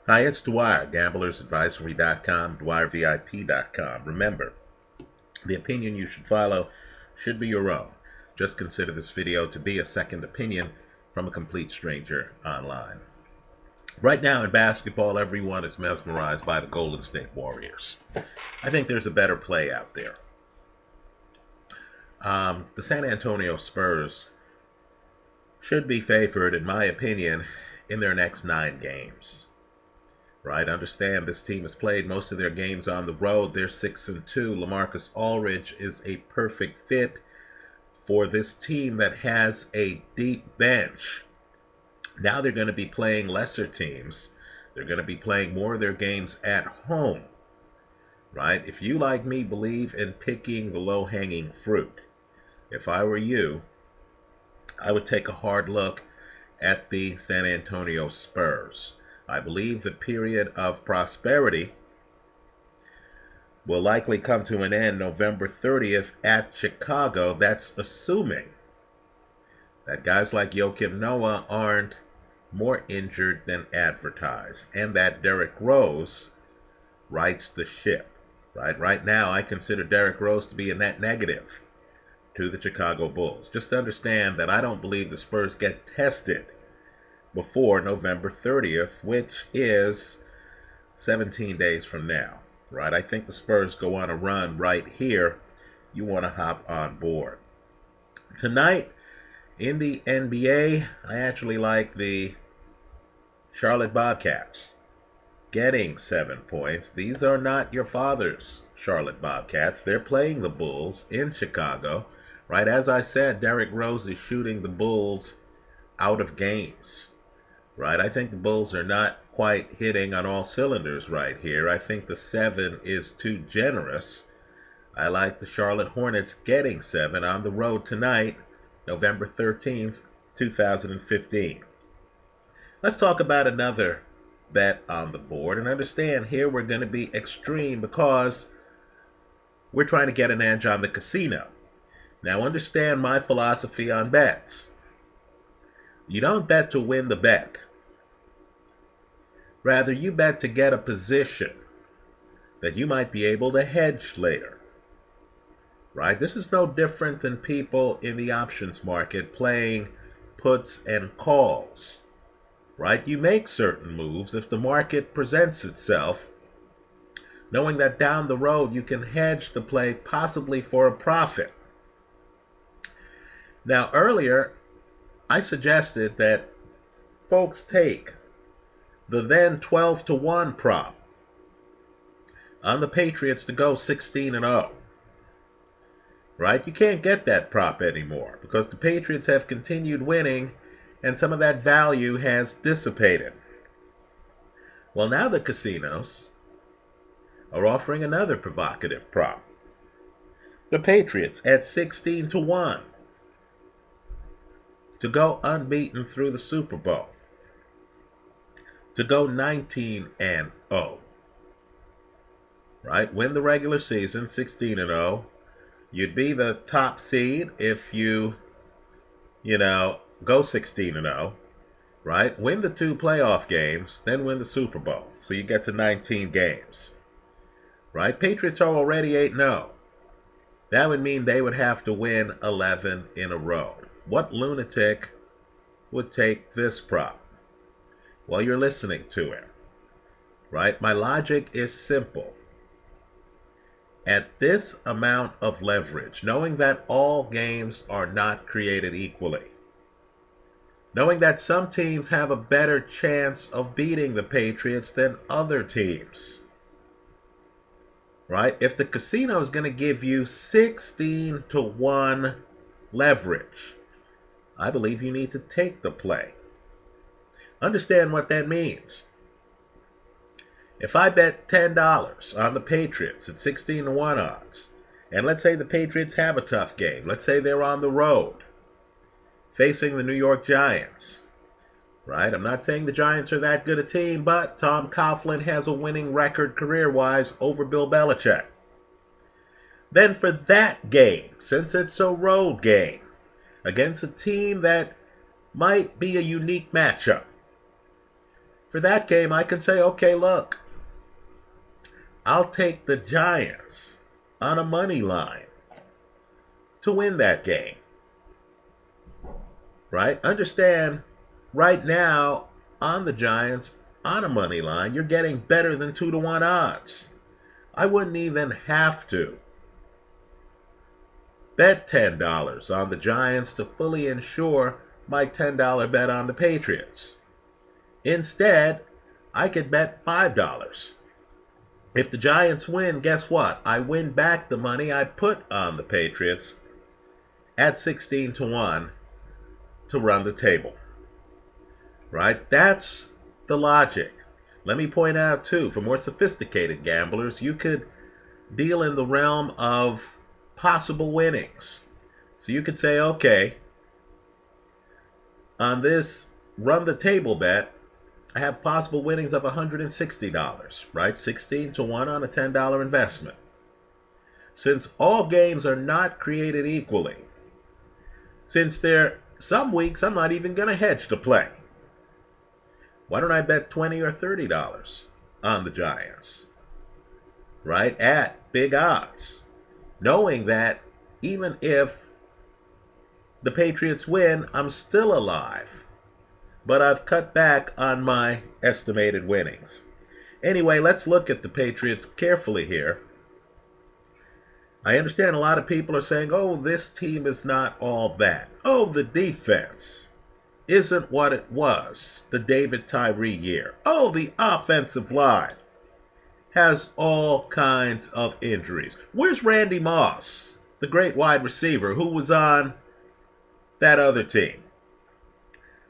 Hi, it's Dwyer, gamblersadvisory.com, dwyervip.com. Remember, the opinion you should follow should be your own. Just consider this video to be a second opinion from a complete stranger online. Right now in basketball, everyone is mesmerized by the Golden State Warriors. I think there's a better play out there. The San Antonio Spurs should be favored, in my opinion, in their next 9 games. Right, understand this team has played most of their games on the road. They're 6-2. LaMarcus Aldridge is a perfect fit for this team that has a deep bench. Now they're going to be playing lesser teams. They're going to be playing more of their games at home. Right? If you, like me, believe in picking the low-hanging fruit, if I were you, I would take a hard look at the San Antonio Spurs. I believe the period of prosperity will likely come to an end November 30th at Chicago. That's assuming that guys like Joakim Noah aren't more injured than advertised, and that Derrick Rose rights the ship. Right now, I consider Derrick Rose to be a net negative to the Chicago Bulls. Just understand that I don't believe the Spurs get tested before November 30th, which is 17 days from now, right? I think the Spurs go on a run right here. You want to hop on board. Tonight, in the NBA, I actually like the Charlotte Bobcats getting 7 points. These are not your father's Charlotte Bobcats. They're playing the Bulls in Chicago, right? As I said, Derrick Rose is shooting the Bulls out of games. Right, I think the Bulls are not quite hitting on all cylinders right here. I think the 7 is too generous. I like the Charlotte Hornets getting 7 on the road tonight, November 13th, 2015. Let's talk about another bet on the board. And understand, here we're going to be extreme because we're trying to get an edge on the casino. Now understand my philosophy on bets. You don't bet to win the bet. Rather, you bet to get a position that you might be able to hedge later. Right? This is no different than people in the options market playing puts and calls. Right? You make certain moves if the market presents itself, knowing that down the road you can hedge the play possibly for a profit. Now, earlier, I suggested that folks take the then 12-1 prop on the Patriots to go 16-0. Right? You can't get that prop anymore because the Patriots have continued winning and some of that value has dissipated. Well, now the casinos are offering another provocative prop. The Patriots at 16-1 to go unbeaten through the Super Bowl, to go 19-0, right? Win the regular season, 16-0. You'd be the top seed if you go 16-0, right? Win the 2 playoff games, then win the Super Bowl. So you get to 19 games, right? Patriots are already 8-0. That would mean they would have to win 11 in a row. What lunatic would take this prop? Well, you're listening to him, right? My logic is simple. At this amount of leverage, knowing that all games are not created equally, knowing that some teams have a better chance of beating the Patriots than other teams, right? If the casino is going to give you 16-1 leverage, I believe you need to take the play. Understand what that means. If I bet $10 on the Patriots at 16-1 odds, and let's say the Patriots have a tough game, let's say they're on the road facing the New York Giants, right? I'm not saying the Giants are that good a team, but Tom Coughlin has a winning record career-wise over Bill Belichick. Then for that game, since it's a road game against a team that might be a unique matchup, For that game, I can say, okay, look, I'll take the Giants on a money line to win that game. Right? Understand, right now, on the Giants, on a money line, you're getting better than 2-to-1 odds. I wouldn't even have to bet $10 on the Giants to fully ensure my $10 bet on the Patriots. Instead, I could bet $5. If the Giants win, guess what? I win back the money I put on the Patriots at 16-to-1 to run the table. Right? That's the logic. Let me point out, too, for more sophisticated gamblers, you could deal in the realm of possible winnings. So you could say, okay, on this run the table bet, I have possible winnings of $160, right? 16-to-1 on a $10 investment. Since all games are not created equally, since some weeks I'm not even going to hedge to play, why don't I bet $20 or $30 on the Giants, right? At big odds, knowing that even if the Patriots win, I'm still alive, but I've cut back on my estimated winnings. Anyway, let's look at the Patriots carefully here. I understand a lot of people are saying, oh, this team is not all that. Oh, the defense isn't what it was the David Tyree year. Oh, the offensive line has all kinds of injuries. Where's Randy Moss, the great wide receiver who was on that other team?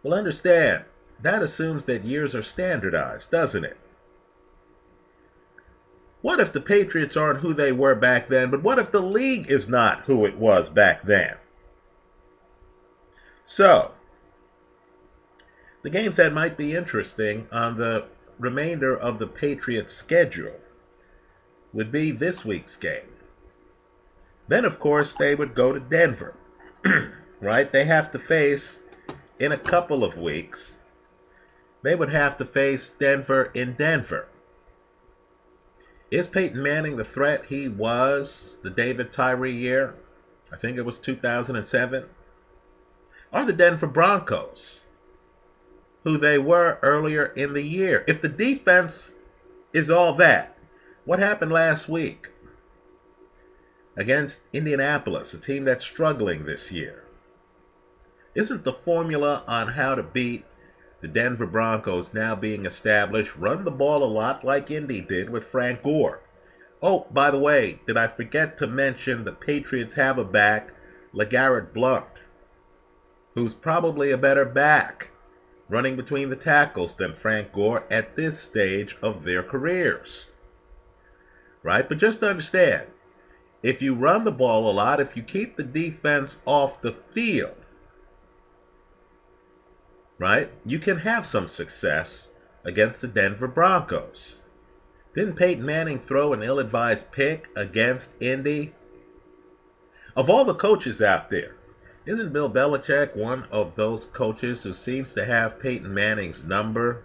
Well, understand, that assumes that years are standardized, doesn't it? What if the Patriots aren't who they were back then, but what if the league is not who it was back then? So, the games that might be interesting on the remainder of the Patriots' schedule would be this week's game. Then, of course, they would go to Denver, right? They have to face, in a couple of weeks, they would have to face Denver in Denver. Is Peyton Manning the threat he was the David Tyree year? I think it was 2007. Are the Denver Broncos who they were earlier in the year? If the defense is all that, what happened last week against Indianapolis, a team that's struggling this year? Isn't the formula on how to beat the Denver Broncos now being established? Run the ball a lot like Indy did with Frank Gore. Oh, by the way, did I forget to mention the Patriots have a back, LeGarrette Blount, who's probably a better back running between the tackles than Frank Gore at this stage of their careers. Right? But just understand, if you run the ball a lot, if you keep the defense off the field, right, you can have some success against the Denver Broncos. Didn't Peyton Manning throw an ill-advised pick against Indy? Of all the coaches out there, isn't Bill Belichick one of those coaches who seems to have Peyton Manning's number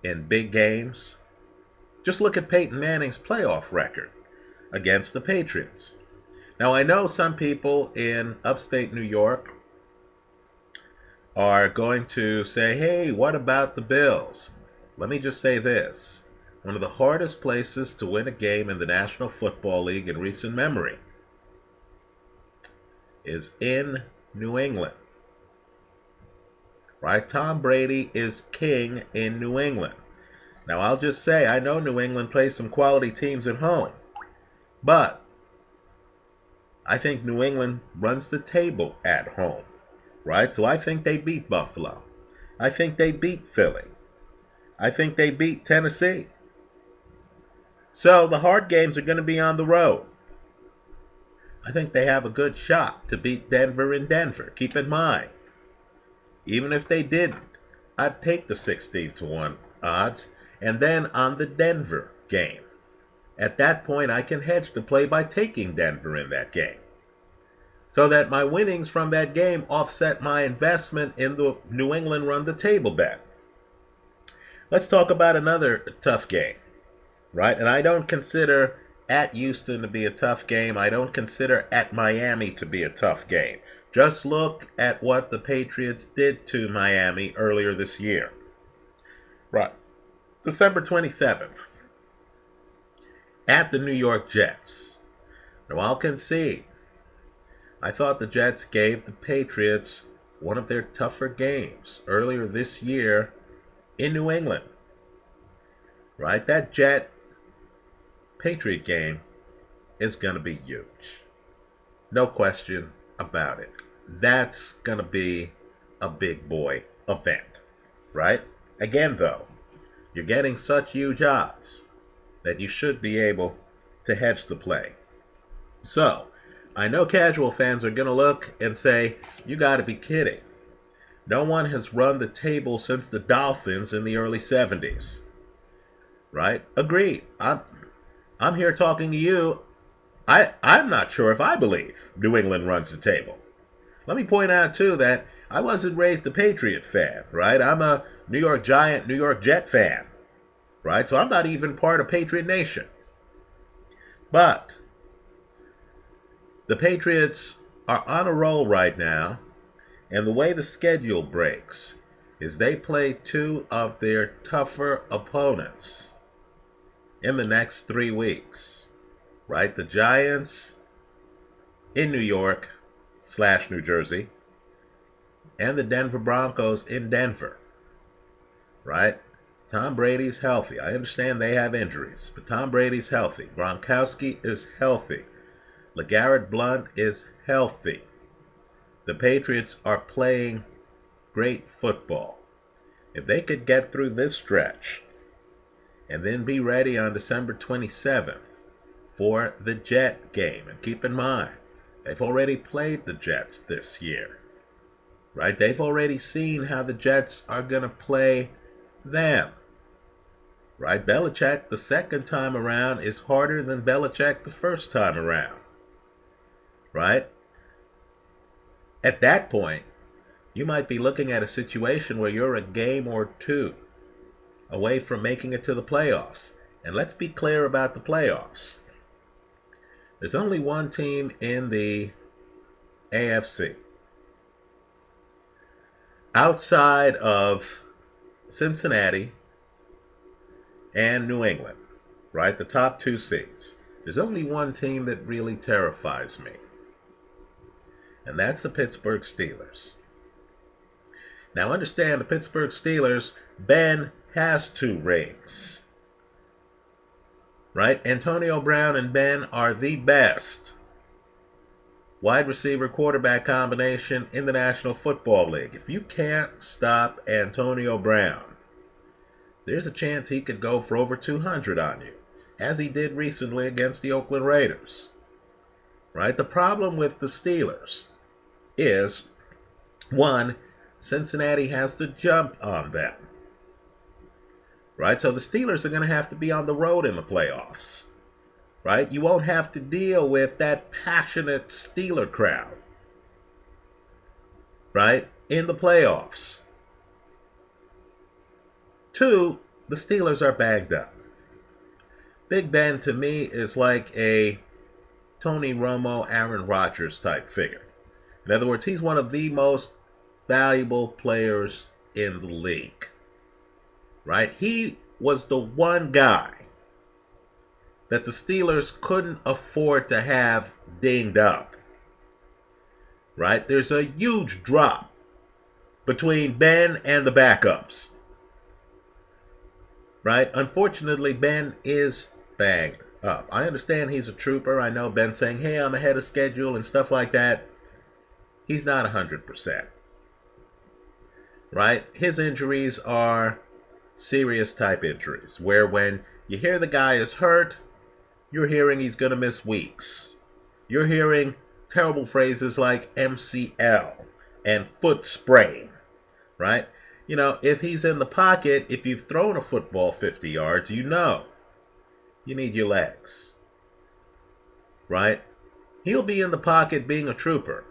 in big games? Just look at Peyton Manning's playoff record against the Patriots. Now, I know some people in upstate New York are going to say, hey, what about the Bills? Let me just say this. One of the hardest places to win a game in the National Football League in recent memory is in New England. Right? Tom Brady is king in New England. Now, I'll just say, I know New England plays some quality teams at home, but I think New England runs the table at home. Right? So I think they beat Buffalo. I think they beat Philly. I think they beat Tennessee. So the hard games are going to be on the road. I think they have a good shot to beat Denver in Denver. Keep in mind, even if they didn't, I'd take the 16-to-1 odds. And then on the Denver game, at that point I can hedge the play by taking Denver in that game, so that my winnings from that game offset my investment in the New England run the table bet. Let's talk about another tough game, right? And I don't consider at Houston to be a tough game. I don't consider at Miami to be a tough game. Just look at what the Patriots did to Miami earlier this year. Right. December 27th, at the New York Jets. Now, I'll concede, I thought the Jets gave the Patriots one of their tougher games earlier this year in New England. Right? That Jet-Patriot game is going to be huge. No question about it. That's going to be a big boy event. Right? Again, though, you're getting such huge odds that you should be able to hedge the play. So, I know casual fans are going to look and say, you got to be kidding. No one has run the table since the Dolphins in the early 70s. Right? Agreed. I'm here talking to you. I'm not sure if I believe New England runs the table. Let me point out, too, that I wasn't raised a Patriot fan, right? I'm a New York Giant, New York Jet fan, right? So I'm not even part of Patriot Nation. But the Patriots are on a roll right now, and the way the schedule breaks is they play two of their tougher opponents in the next 3 weeks, right? The Giants in New York / New Jersey, and the Denver Broncos in Denver, right? Tom Brady's healthy. I understand they have injuries, but Tom Brady's healthy. Gronkowski is healthy. LeGarrette Blount is healthy. The Patriots are playing great football. If they could get through this stretch and then be ready on December 27th for the Jet game, and keep in mind, they've already played the Jets this year, right? They've already seen how the Jets are going to play them, right? Belichick, the second time around, is harder than Belichick the first time around, right? At that point, you might be looking at a situation where you're a game or two away from making it to the playoffs. And let's be clear about the playoffs. There's only one team in the AFC outside of Cincinnati and New England, right? The top two seeds. There's only one team that really terrifies me, and that's the Pittsburgh Steelers. Now understand, the Pittsburgh Steelers, Ben has 2 rings, right? Antonio Brown and Ben are the best wide receiver quarterback combination in the National Football League. If you can't stop Antonio Brown, there's a chance he could go for over 200 on you, as he did recently against the Oakland Raiders, right? The problem with the Steelers is, one, Cincinnati has to jump on them, right? So the Steelers are going to have to be on the road in the playoffs, right? You won't have to deal with that passionate Steeler crowd, right, in the playoffs. 2, the Steelers are bagged up. Big Ben, to me, is like a Tony Romo, Aaron Rodgers type figure. In other words, he's one of the most valuable players in the league, right? He was the one guy that the Steelers couldn't afford to have dinged up, right? There's a huge drop between Ben and the backups, right? Unfortunately, Ben is banged up. I understand he's a trooper. I know Ben's saying, hey, I'm ahead of schedule and stuff like that. He's not 100%. Right? His injuries are serious type injuries, where when you hear the guy is hurt, you're hearing he's going to miss weeks. You're hearing terrible phrases like MCL and foot sprain, right? You know, if he's in the pocket, if you've thrown a football 50 yards, you know you need your legs, right? He'll be in the pocket being a trooper.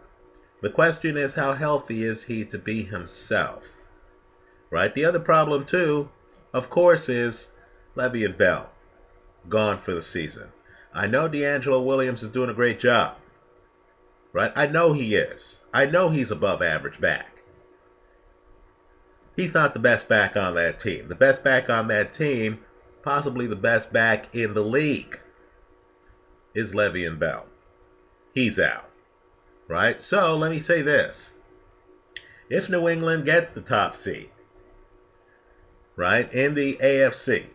The question is, how healthy is he to be himself, right? The other problem, too, of course, is Le'Veon Bell, gone for the season. I know D'Angelo Williams is doing a great job, right? I know he is. I know he's above average back. He's not the best back on that team. The best back on that team, possibly the best back in the league, is Le'Veon Bell. He's out, right? So let me say this. If New England gets the top seed, right, in the AFC,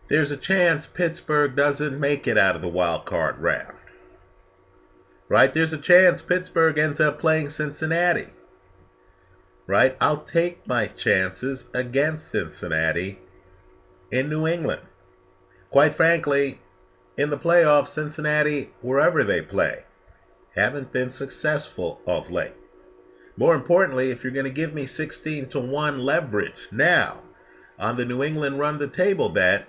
there's a chance Pittsburgh doesn't make it out of the wild card round. Right? There's a chance Pittsburgh ends up playing Cincinnati. Right? I'll take my chances against Cincinnati in New England. Quite frankly, in the playoffs, Cincinnati, wherever they play, haven't been successful of late. More importantly, if you're going to give me 16-1 leverage now on the New England run the table bet,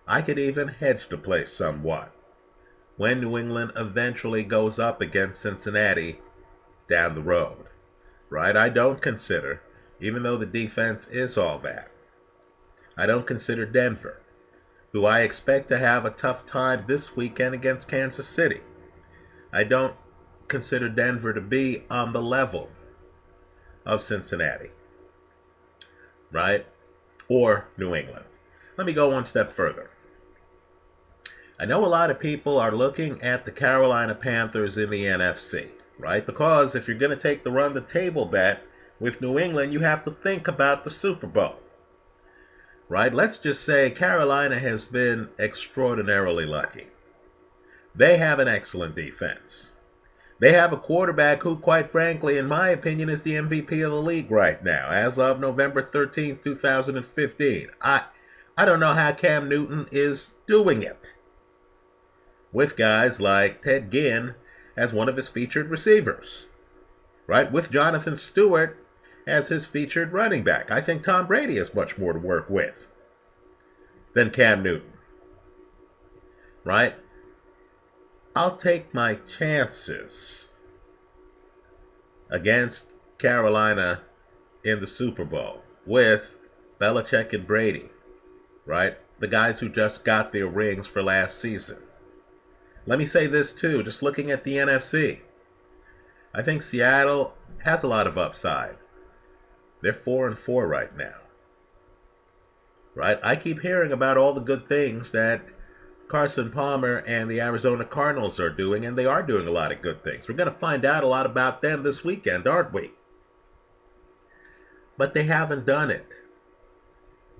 I could even hedge the play somewhat when New England eventually goes up against Cincinnati down the road. Right? I don't consider, even though the defense is all that, I don't consider Denver, who I expect to have a tough time this weekend against Kansas City. I don't consider Denver to be on the level of Cincinnati, right? Or New England. Let me go one step further. I know a lot of people are looking at the Carolina Panthers in the NFC, right? Because if you're going to take the run the table bet with New England, you have to think about the Super Bowl, right? Let's just say Carolina has been extraordinarily lucky. They have an excellent defense. They have a quarterback who, quite frankly, in my opinion, is the MVP of the league right now, as of November 13th, 2015. I don't know how Cam Newton is doing it with guys like Ted Ginn as one of his featured receivers, right? With Jonathan Stewart as his featured running back. I think Tom Brady has much more to work with than Cam Newton, right? I'll take my chances against Carolina in the Super Bowl with Belichick and Brady, right? The guys who just got their rings for last season. Let me say this too, just looking at the NFC. I think Seattle has a lot of upside. They're 4-4 right now. Right? I keep hearing about all the good things that Carson Palmer and the Arizona Cardinals are doing, and they are doing a lot of good things. We're going to find out a lot about them this weekend, aren't we? But they haven't done it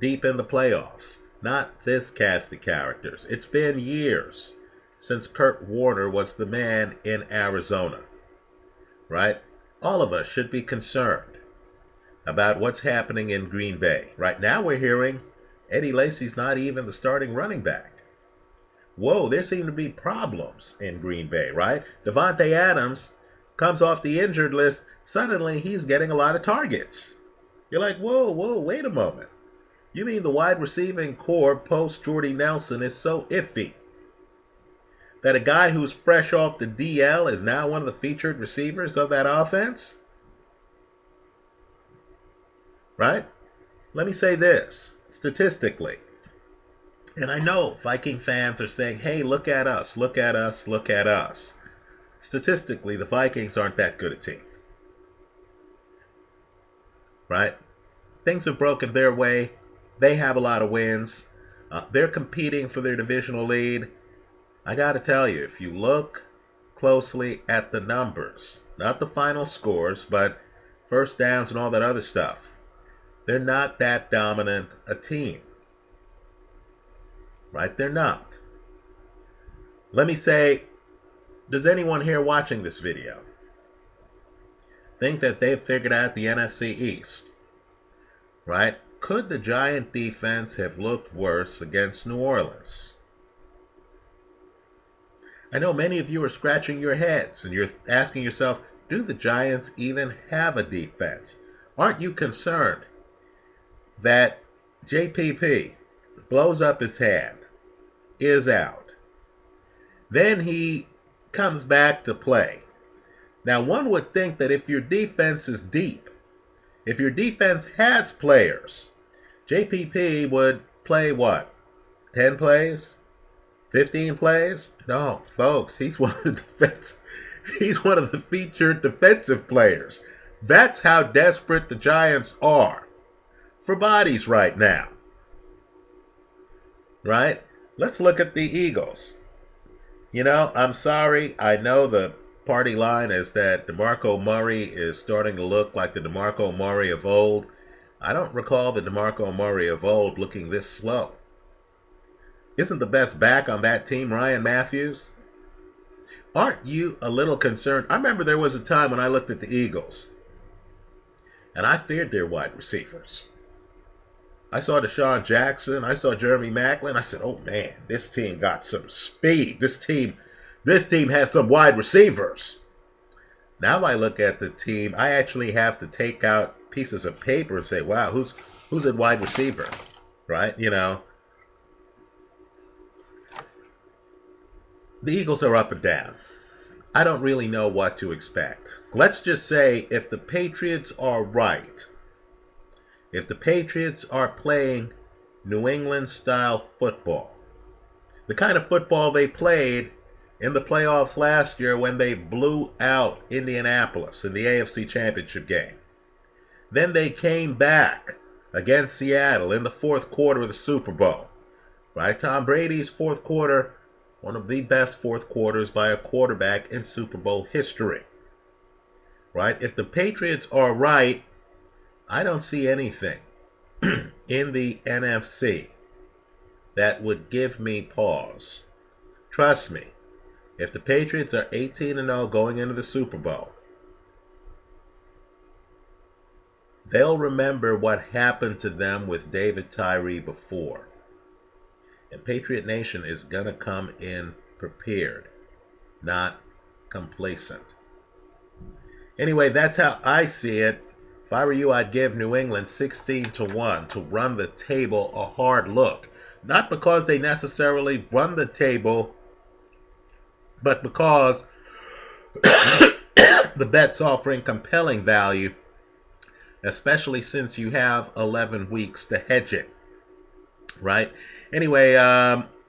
deep in the playoffs. Not this cast of characters. It's been years since Kurt Warner was the man in Arizona, right? All of us should be concerned about what's happening in Green Bay. Right now we're hearing Eddie Lacy's not even the starting running back. Whoa, there seem to be problems in Green Bay, right? Devontae Adams comes off the injured list. Suddenly he's getting a lot of targets. You're like, whoa, wait a moment. You mean the wide receiving core post Jordy Nelson is so iffy that a guy who's fresh off the DL is now one of the featured receivers of that offense? Right? Let me say this, statistically. And I know Viking fans are saying, hey, look at us, look at us, look at us. Statistically, the Vikings aren't that good a team. Right? Things have broken their way. They have a lot of wins. They're competing for their divisional lead. I got to tell you, if you look closely at the numbers, not the final scores, but first downs and all that other stuff, they're not that dominant a team. Right? They're not. Let me say, does anyone here watching this video think that they've figured out the NFC East? Right? Could the Giant defense have looked worse against New Orleans? I know many of you are scratching your heads and you're asking yourself, do the Giants even have a defense? Aren't you concerned that JPP blows up his hand, is out, then he comes back to play? Now, one would think that if your defense is deep If your defense has players, JPP would play what? 10 plays? 15 plays? No, folks, he's one of the featured defensive players. That's how desperate the Giants are for bodies right now. Right? Let's look at the Eagles. You know, I'm sorry. I know the party line is that DeMarco Murray is starting to look like the DeMarco Murray of old. I don't recall the DeMarco Murray of old looking this slow. Isn't the best back on that team Ryan Matthews? Aren't you a little concerned? I remember there was a time when I looked at the Eagles, and I feared their wide receivers. I saw Deshaun Jackson. I saw Jeremy Maclin. I said, oh, man, this team got some speed. This team has some wide receivers. Now I look at the team, I actually have to take out pieces of paper and say, wow, who's at wide receiver, right? You know, the Eagles are up and down. I don't really know what to expect. Let's just say if the Patriots are right, if the Patriots are playing New England-style football, the kind of football they played in the playoffs last year when they blew out Indianapolis in the AFC Championship game. Then they came back against Seattle in the fourth quarter of the Super Bowl. Right? Tom Brady's fourth quarter, one of the best fourth quarters by a quarterback in Super Bowl history. Right? If the Patriots are right, I don't see anything in the NFC that would give me pause. Trust me, if the Patriots are 18-0 going into the Super Bowl, they'll remember what happened to them with David Tyree before. And Patriot Nation is going to come in prepared, not complacent. Anyway, that's how I see it. If I were you, I'd give New England 16-1 to run the table a hard look. Not because they necessarily run the table, but because the bet's offering compelling value, especially since you have 11 weeks to hedge it. Right? Anyway,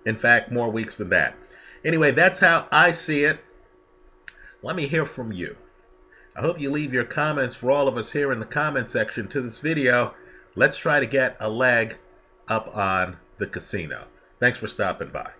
in fact, more weeks than that. Anyway, that's how I see it. Let me hear from you. I hope you leave your comments for all of us here in the comment section to this video. Let's try to get a leg up on the casino. Thanks for stopping by.